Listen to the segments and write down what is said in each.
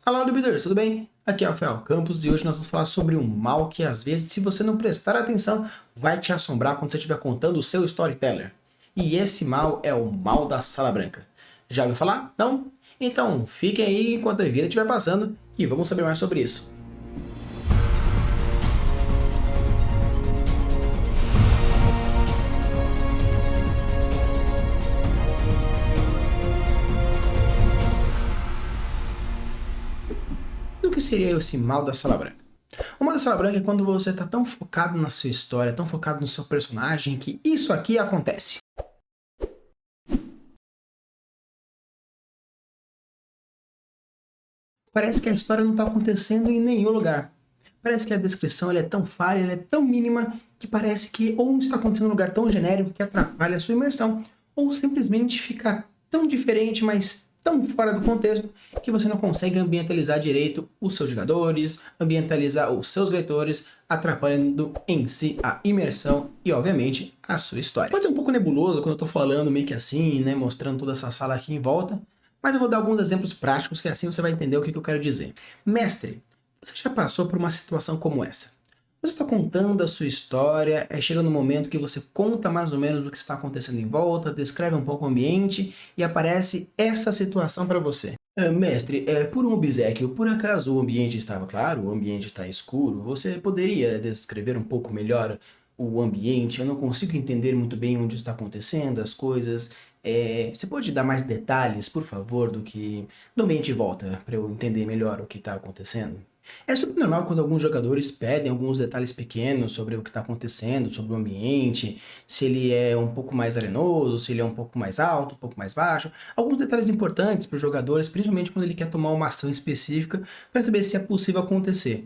Olá, Libiders, tudo bem? Aqui é o Rafael Campos e hoje nós vamos falar sobre um mal que às vezes, se você não prestar atenção, vai te assombrar quando você estiver contando o seu storyteller. E esse mal é o mal da Sala Branca. Já ouviu falar? Não? Então fiquem aí enquanto a vida estiver passando e vamos saber mais sobre isso. E o que seria esse mal da Sala Branca? O mal da Sala Branca é quando você está tão focado na sua história, tão focado no seu personagem, que isso aqui acontece. Parece que a história não está acontecendo em nenhum lugar. Parece que a descrição é tão falha, é tão mínima, que parece que ou está acontecendo em um lugar tão genérico que atrapalha a sua imersão, ou simplesmente fica tão diferente, mas tão fora do contexto, que você não consegue ambientalizar direito os seus jogadores, ambientalizar os seus leitores, atrapalhando em si a imersão e, obviamente, a sua história. Pode ser um pouco nebuloso quando eu estou falando meio que assim, né, mostrando toda essa sala aqui em volta, mas eu vou dar alguns exemplos práticos que assim você vai entender o que eu quero dizer. Mestre, você já passou por uma situação como essa? Você está contando a sua história, chega no momento que você conta mais ou menos o que está acontecendo em volta, descreve um pouco o ambiente e aparece essa situação para você. Mestre, por um obséquio, por acaso o ambiente estava claro, o ambiente está escuro? Você poderia descrever um pouco melhor o ambiente? Eu não consigo entender muito bem onde está acontecendo as coisas. Você pode dar mais detalhes, por favor, do ambiente em volta, para eu entender melhor o que está acontecendo? É super normal quando alguns jogadores pedem alguns detalhes pequenos sobre o que está acontecendo, sobre o ambiente, se ele é um pouco mais arenoso, se ele é um pouco mais alto, um pouco mais baixo. Alguns detalhes importantes para os jogadores, principalmente quando ele quer tomar uma ação específica para saber se é possível acontecer.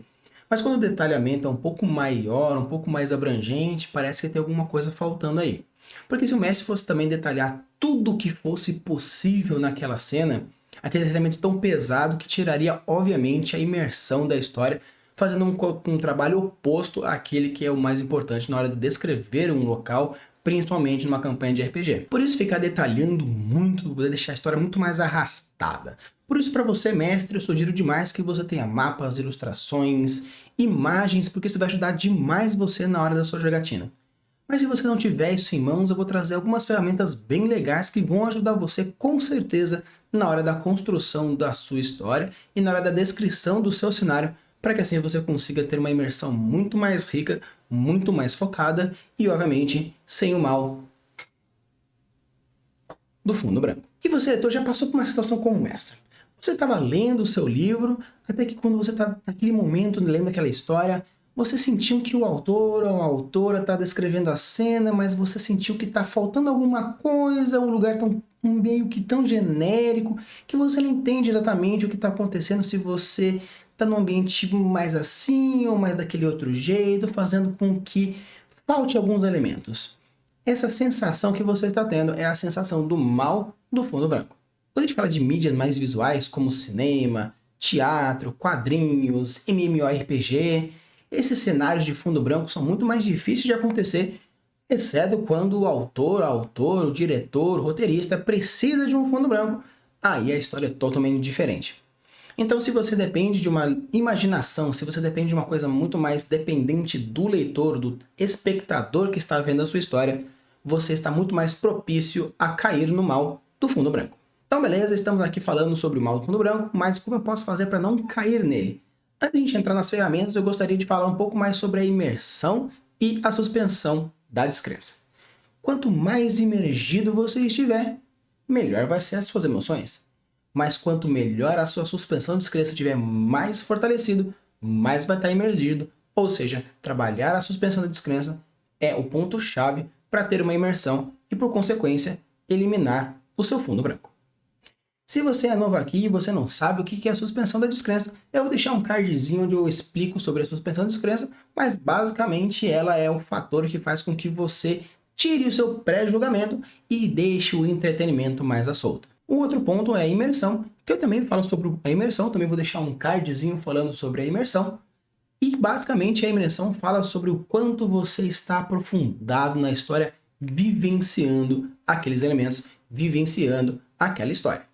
Mas quando o detalhamento é um pouco maior, um pouco mais abrangente, parece que tem alguma coisa faltando aí. Porque se o mestre fosse também detalhar tudo o que fosse possível naquela cena, aquele detalhamento tão pesado que tiraria, obviamente, a imersão da história, fazendo um trabalho oposto àquele que é o mais importante na hora de descrever um local, principalmente numa campanha de RPG. Por isso, ficar detalhando muito vai deixar a história muito mais arrastada. Por isso, para você, mestre, eu sugiro demais que você tenha mapas, ilustrações, imagens, porque isso vai ajudar demais você na hora da sua jogatina. Mas se você não tiver isso em mãos, eu vou trazer algumas ferramentas bem legais que vão ajudar você com certeza na hora da construção da sua história e na hora da descrição do seu cenário, para que assim você consiga ter uma imersão muito mais rica, muito mais focada e, obviamente, sem o mal do fundo branco. E você, leitor, já passou por uma situação como essa? Você estava lendo o seu livro, até que quando você está naquele momento lendo aquela história, você sentiu que o autor ou a autora está descrevendo a cena, mas você sentiu que está faltando alguma coisa, um lugar meio que tão genérico, que você não entende exatamente o que está acontecendo, se você está num ambiente mais assim ou mais daquele outro jeito, fazendo com que falte alguns elementos. Essa sensação que você está tendo é a sensação do mal do fundo branco. Quando a gente fala de mídias mais visuais, como cinema, teatro, quadrinhos, MMORPG, esses cenários de fundo branco são muito mais difíceis de acontecer, exceto quando o autor, o diretor, o roteirista precisa de um fundo branco, aí a história é totalmente diferente. Então, se você depende de uma imaginação, se você depende de uma coisa muito mais dependente do leitor, do espectador que está vendo a sua história, você está muito mais propício a cair no mal do fundo branco. Então, beleza, estamos aqui falando sobre o mal do fundo branco, mas como eu posso fazer para não cair nele? Antes de a gente entrar nas ferramentas, eu gostaria de falar um pouco mais sobre a imersão e a suspensão da descrença. Quanto mais imergido você estiver, melhor vai ser as suas emoções. Mas quanto melhor a sua suspensão de descrença estiver mais fortalecido, mais vai estar imergido. Ou seja, trabalhar a suspensão da descrença é o ponto-chave para ter uma imersão e, por consequência, eliminar o seu fundo branco. Se você é novo aqui e você não sabe o que é a suspensão da descrença, eu vou deixar um cardzinho onde eu explico sobre a suspensão da descrença, mas basicamente ela é o fator que faz com que você tire o seu pré-julgamento e deixe o entretenimento mais à solta. O outro ponto é a imersão, que eu também falo sobre a imersão, também vou deixar um cardzinho falando sobre a imersão. E basicamente a imersão fala sobre o quanto você está aprofundado na história, vivenciando aqueles elementos, vivenciando aquela história.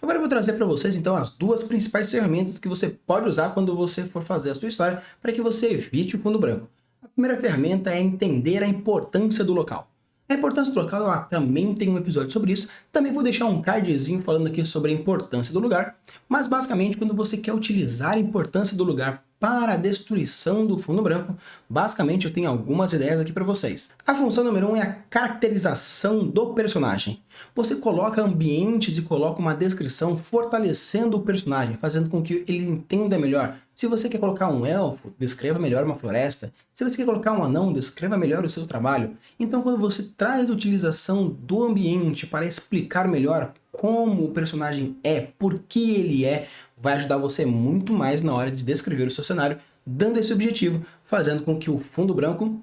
Agora eu vou trazer para vocês então as duas principais ferramentas que você pode usar quando você for fazer a sua história para que você evite o fundo branco. A primeira ferramenta é entender a importância do local. A importância do local, eu também tenho um episódio sobre isso, também vou deixar um cardzinho falando aqui sobre a importância do lugar, mas basicamente quando você quer utilizar a importância do lugar para a destruição do fundo branco, basicamente eu tenho algumas ideias aqui para vocês. A função número 1 é a caracterização do personagem. Você coloca ambientes e coloca uma descrição fortalecendo o personagem, fazendo com que ele entenda melhor. Se você quer colocar um elfo, descreva melhor uma floresta. Se você quer colocar um anão, descreva melhor o seu trabalho. Então quando você traz a utilização do ambiente para explicar melhor como o personagem é, por que ele é, vai ajudar você muito mais na hora de descrever o seu cenário, dando esse objetivo, fazendo com que o fundo branco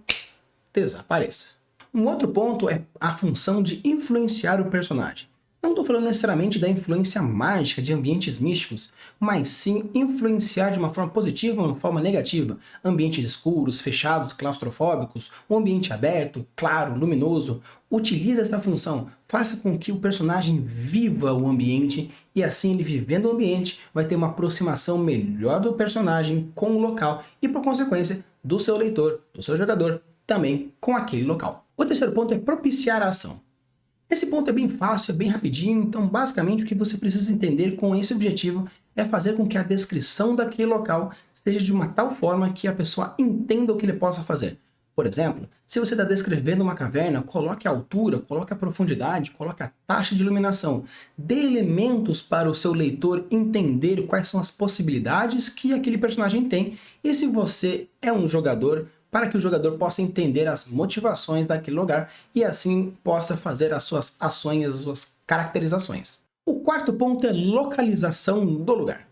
desapareça. Um outro ponto é a função de influenciar o personagem. Não estou falando necessariamente da influência mágica de ambientes místicos, mas sim influenciar de uma forma positiva ou de uma forma negativa. Ambientes escuros, fechados, claustrofóbicos, um ambiente aberto, claro, luminoso. Utilize essa função, faça com que o personagem viva o ambiente e assim ele vivendo o ambiente vai ter uma aproximação melhor do personagem com o local e por consequência do seu leitor, do seu jogador, também com aquele local. O terceiro ponto é propiciar a ação. Esse ponto é bem fácil, é bem rapidinho, então basicamente o que você precisa entender com esse objetivo é fazer com que a descrição daquele local seja de uma tal forma que a pessoa entenda o que ele possa fazer. Por exemplo, se você está descrevendo uma caverna, coloque a altura, coloque a profundidade, coloque a taxa de iluminação. Dê elementos para o seu leitor entender quais são as possibilidades que aquele personagem tem e se você é um jogador, para que o jogador possa entender as motivações daquele lugar e assim possa fazer as suas ações, as suas caracterizações. O quarto ponto é localização do lugar.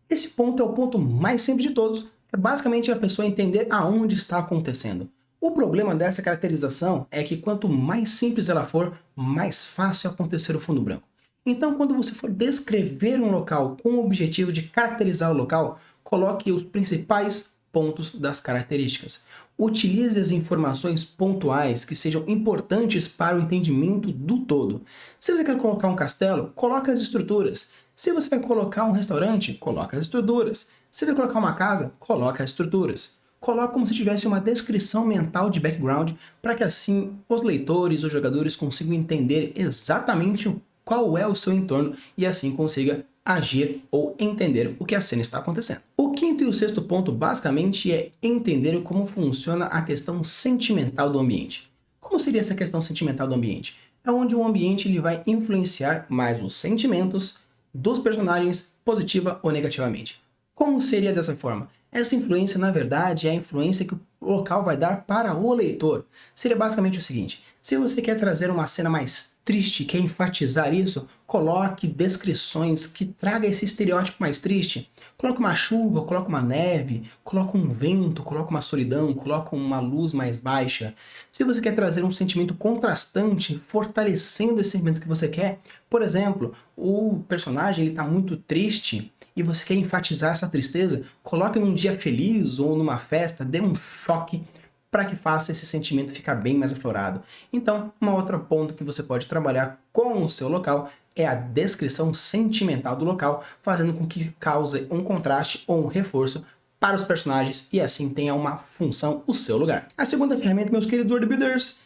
Esse ponto é o ponto mais simples de todos, é basicamente a pessoa entender aonde está acontecendo. O problema dessa caracterização é que quanto mais simples ela for, mais fácil é acontecer o fundo branco. Então quando você for descrever um local com o objetivo de caracterizar o local, coloque os principais pontos das características. Utilize as informações pontuais que sejam importantes para o entendimento do todo. Se você quer colocar um castelo, coloque as estruturas. Se você vai colocar um restaurante, coloque as estruturas. Se você vai colocar uma casa, coloque as estruturas. Coloque como se tivesse uma descrição mental de background para que assim os leitores, os jogadores consigam entender exatamente qual é o seu entorno e assim consiga agir ou entender o que a cena está acontecendo. O quinto e o sexto ponto basicamente é entender como funciona a questão sentimental do ambiente. Como seria essa questão sentimental do ambiente? É onde o ambiente ele vai influenciar mais os sentimentos dos personagens positiva ou negativamente. Como seria dessa forma? Essa influência, na verdade, é a influência que o local vai dar para o leitor. Seria basicamente o seguinte: se você quer trazer uma cena mais triste, quer enfatizar isso, coloque descrições que tragam esse estereótipo mais triste. Coloque uma chuva, coloque uma neve, coloque um vento, coloque uma solidão, coloque uma luz mais baixa. Se você quer trazer um sentimento contrastante, fortalecendo esse sentimento que você quer, por exemplo, o personagem está muito triste e você quer enfatizar essa tristeza, coloque num dia feliz ou numa festa, dê um choque para que faça esse sentimento ficar bem mais aflorado. Então, uma outra ponto que você pode trabalhar com o seu local é a descrição sentimental do local, fazendo com que cause um contraste ou um reforço para os personagens e assim tenha uma função o seu lugar. A segunda ferramenta, meus queridos World Builders,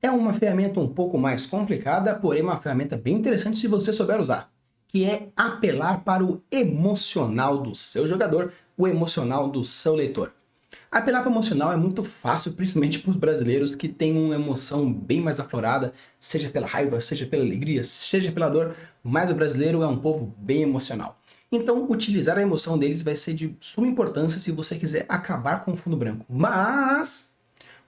é uma ferramenta um pouco mais complicada, porém uma ferramenta bem interessante se você souber usar, que é apelar para o emocional do seu jogador, o emocional do seu leitor. Apelar para o emocional é muito fácil, principalmente para os brasileiros que têm uma emoção bem mais aflorada, seja pela raiva, seja pela alegria, seja pela dor, mas o brasileiro é um povo bem emocional. Então, utilizar a emoção deles vai ser de suma importância se você quiser acabar com o fundo branco. Mas,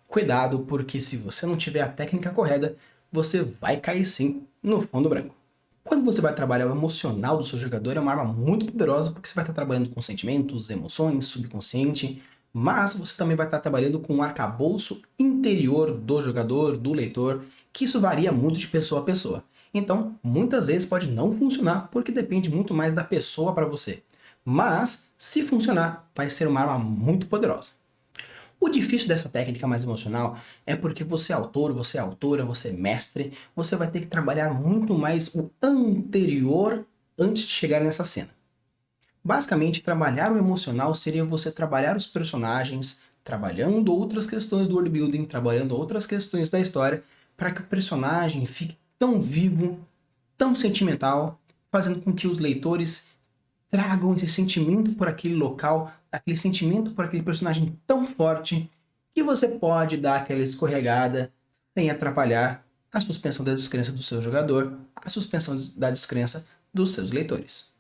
cuidado, porque se você não tiver a técnica correta, você vai cair sim no fundo branco. Quando você vai trabalhar o emocional do seu jogador, é uma arma muito poderosa, porque você vai estar trabalhando com sentimentos, emoções, subconsciente, mas você também vai estar trabalhando com o arcabouço interior do jogador, do leitor, que isso varia muito de pessoa a pessoa. Então, muitas vezes pode não funcionar, porque depende muito mais da pessoa para você. Mas, se funcionar, vai ser uma arma muito poderosa. O difícil dessa técnica mais emocional é porque você é autor, você é autora, você é mestre, você vai ter que trabalhar muito mais o anterior antes de chegar nessa cena. Basicamente, trabalhar o emocional seria você trabalhar os personagens, trabalhando outras questões do world building, trabalhando outras questões da história, para que o personagem fique tão vivo, tão sentimental, fazendo com que os leitores tragam esse sentimento por aquele local, aquele sentimento por aquele personagem tão forte, que você pode dar aquela escorregada sem atrapalhar a suspensão da descrença do seu jogador, a suspensão da descrença dos seus leitores.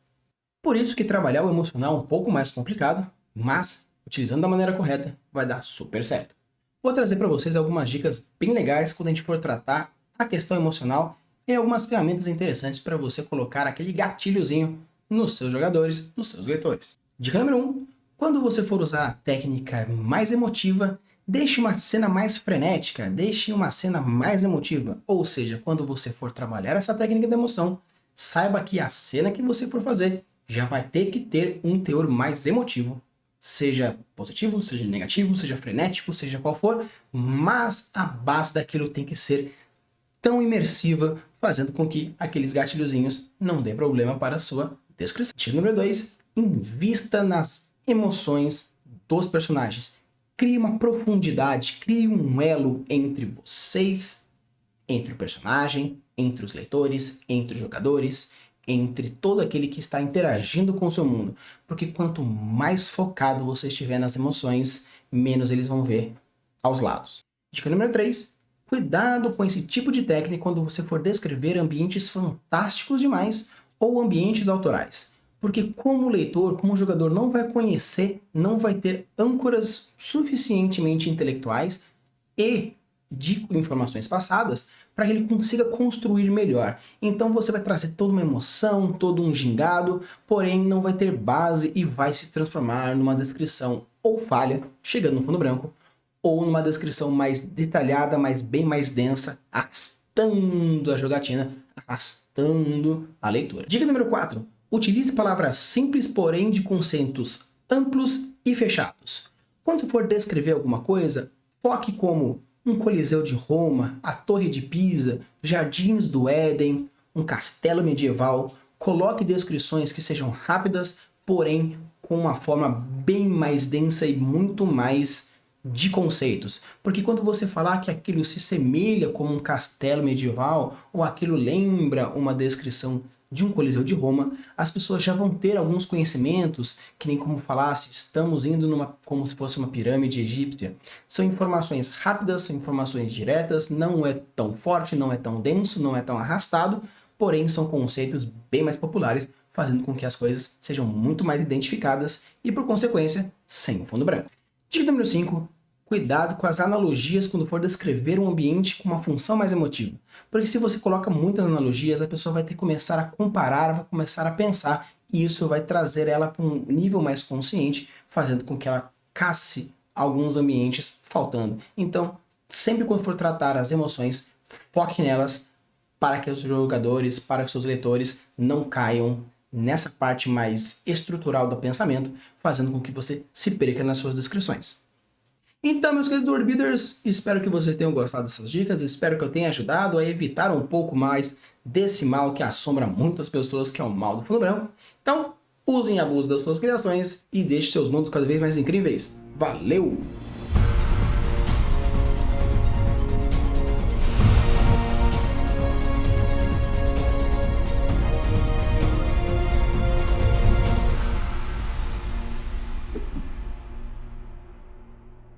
Por isso que trabalhar o emocional é um pouco mais complicado, mas, utilizando da maneira correta, vai dar super certo. Vou trazer para vocês algumas dicas bem legais quando a gente for tratar a questão emocional e algumas ferramentas interessantes para você colocar aquele gatilhozinho nos seus jogadores, nos seus leitores. Dica número 1. Quando você for usar a técnica mais emotiva, deixe uma cena mais frenética, deixe uma cena mais emotiva. Ou seja, quando você for trabalhar essa técnica de emoção, saiba que a cena que você for fazer já vai ter que ter um teor mais emotivo. Seja positivo, seja negativo, seja frenético, seja qual for, mas a base daquilo tem que ser tão imersiva, fazendo com que aqueles gatilhozinhos não dê problema para a sua descrição. Dica número 2, invista nas emoções dos personagens. Crie uma profundidade, crie um elo entre vocês, entre o personagem, entre os leitores, entre os jogadores, entre todo aquele que está interagindo com o seu mundo. Porque quanto mais focado você estiver nas emoções, menos eles vão ver aos lados. Dica número 3. Cuidado com esse tipo de técnica quando você for descrever ambientes fantásticos demais ou ambientes autorais. Porque como leitor, como jogador não vai conhecer, não vai ter âncoras suficientemente intelectuais e de informações passadas para que ele consiga construir melhor. Então você vai trazer toda uma emoção, todo um gingado, porém não vai ter base e vai se transformar numa descrição ou falha, chegando no fundo branco, ou numa descrição mais detalhada, mas bem mais densa, arrastando a jogatina, arrastando a leitura. Dica número 4. Utilize palavras simples, porém de conceitos amplos e fechados. Quando você for descrever alguma coisa, foque como um Coliseu de Roma, a Torre de Pisa, Jardins do Éden, um castelo medieval. Coloque descrições que sejam rápidas, porém com uma forma bem mais densa e muito mais de conceitos. Porque quando você falar que aquilo se semelha como um castelo medieval, ou aquilo lembra uma descrição de um Coliseu de Roma, as pessoas já vão ter alguns conhecimentos, que nem como falasse, estamos indo como se fosse uma pirâmide egípcia. São informações rápidas, são informações diretas, não é tão forte, não é tão denso, não é tão arrastado, porém são conceitos bem mais populares, fazendo com que as coisas sejam muito mais identificadas e, por consequência, sem o fundo branco. Dica número 5. Cuidado com as analogias quando for descrever um ambiente com uma função mais emotiva. Porque se você coloca muitas analogias, a pessoa vai ter que começar a comparar, vai começar a pensar, e isso vai trazer ela para um nível mais consciente, fazendo com que ela casse alguns ambientes faltando. Então, sempre quando for tratar as emoções, foque nelas para que os jogadores, para que os seus leitores não caiam nessa parte mais estrutural do pensamento, fazendo com que você se perca nas suas descrições. Então, meus queridos World Builders, espero que vocês tenham gostado dessas dicas, espero que eu tenha ajudado a evitar um pouco mais desse mal que assombra muitas pessoas, que é o mal do fundo branco. Então, usem e abusem das suas criações e deixem seus mundos cada vez mais incríveis. Valeu!